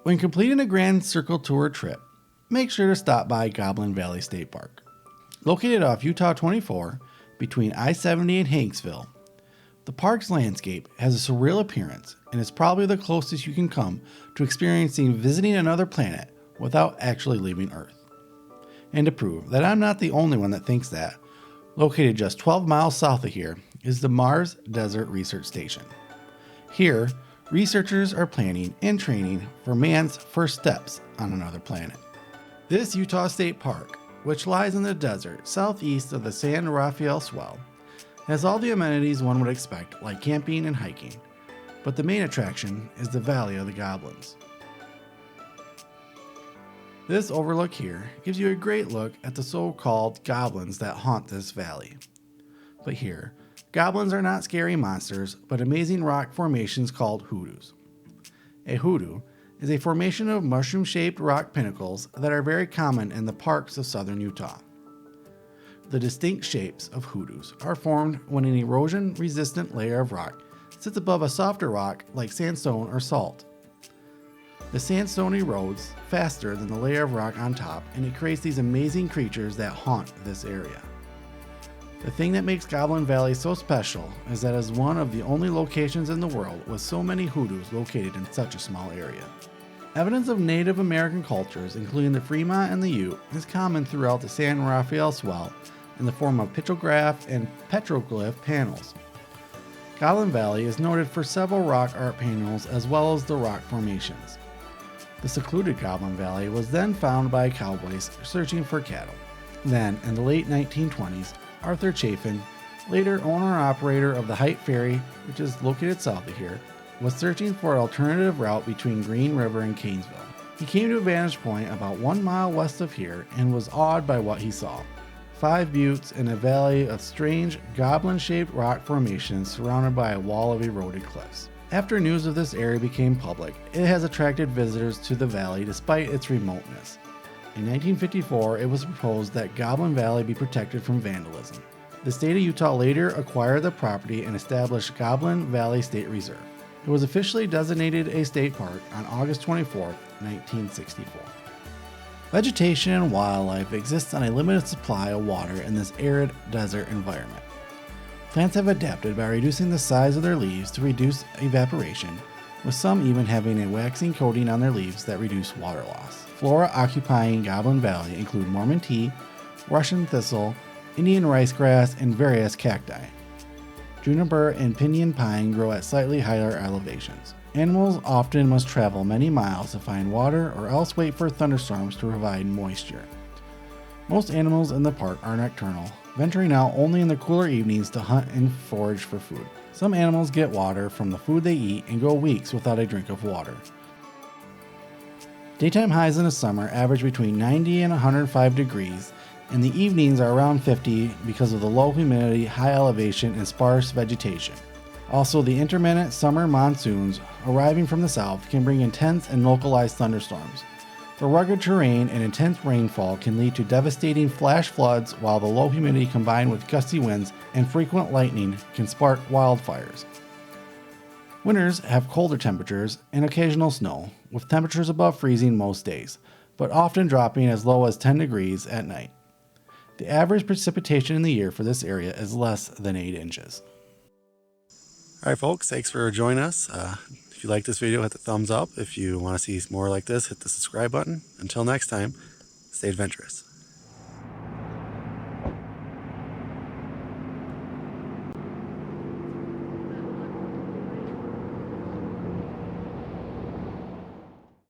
When completing a Grand Circle Tour trip, make sure to stop by Goblin Valley State Park. Located off Utah 24 between I-70 and Hanksville, the park's landscape has a surreal appearance and is probably the closest you can come to experiencing visiting another planet without actually leaving Earth. And to prove that I'm not the only one that thinks that, located just 12 miles south of here is the Mars Desert Research Station. Here, researchers are planning and training for man's first steps on another planet. This Utah State Park, which lies in the desert southeast of the San Rafael Swell, has all the amenities one would expect, like camping and hiking, but the main attraction is the Valley of the Goblins. This overlook here gives you a great look at the so-called goblins that haunt this valley. But here, goblins are not scary monsters, but amazing rock formations called hoodoos. A hoodoo is a formation of mushroom-shaped rock pinnacles that are very common in the parks of southern Utah. The distinct shapes of hoodoos are formed when an erosion-resistant layer of rock sits above a softer rock like sandstone or salt. The sandstone erodes faster than the layer of rock on top, and it creates these amazing creatures that haunt this area. The thing that makes Goblin Valley so special is that it is one of the only locations in the world with so many hoodoos located in such a small area. Evidence of Native American cultures, including the Fremont and the Ute, is common throughout the San Rafael Swell in the form of pictograph and petroglyph panels. Goblin Valley is noted for several rock art panels as well as the rock formations. The secluded Goblin Valley was then found by cowboys searching for cattle. Then, in the late 1920s, Arthur Chafin, later owner-operator of the Height Ferry, which is located south of here, was searching for an alternative route between Green River and Canesville. He came to a vantage point about 1 mile west of here and was awed by what he saw. 5 buttes in a valley of strange, goblin-shaped rock formations surrounded by a wall of eroded cliffs. After news of this area became public, it has attracted visitors to the valley despite its remoteness. In 1954, it was proposed that Goblin Valley be protected from vandalism. The state of Utah later acquired the property and established Goblin Valley State Reserve. It was officially designated a state park on August 24, 1964. Vegetation and wildlife exist on a limited supply of water in this arid desert environment. Plants have adapted by reducing the size of their leaves to reduce evaporation, with some even having a waxing coating on their leaves that reduce water loss. Flora occupying Goblin Valley include Mormon tea, Russian thistle, Indian ricegrass, and various cacti. Juniper and pinyon pine grow at slightly higher elevations. Animals often must travel many miles to find water or else wait for thunderstorms to provide moisture. Most animals in the park are nocturnal, venturing out only in the cooler evenings to hunt and forage for food. Some animals get water from the food they eat and go weeks without a drink of water. Daytime highs in the summer average between 90 and 105 degrees, and the evenings are around 50 because of the low humidity, high elevation, and sparse vegetation. Also, the intermittent summer monsoons arriving from the south can bring intense and localized thunderstorms. The rugged terrain and intense rainfall can lead to devastating flash floods, while the low humidity combined with gusty winds and frequent lightning can spark wildfires. Winters have colder temperatures and occasional snow, with temperatures above freezing most days, but often dropping as low as 10 degrees at night. The average precipitation in the year for this area is less than 8 inches. Alright folks, thanks for joining us. If you like this video, hit the thumbs up. If you want to see more like this, hit the subscribe button. Until next time, stay adventurous.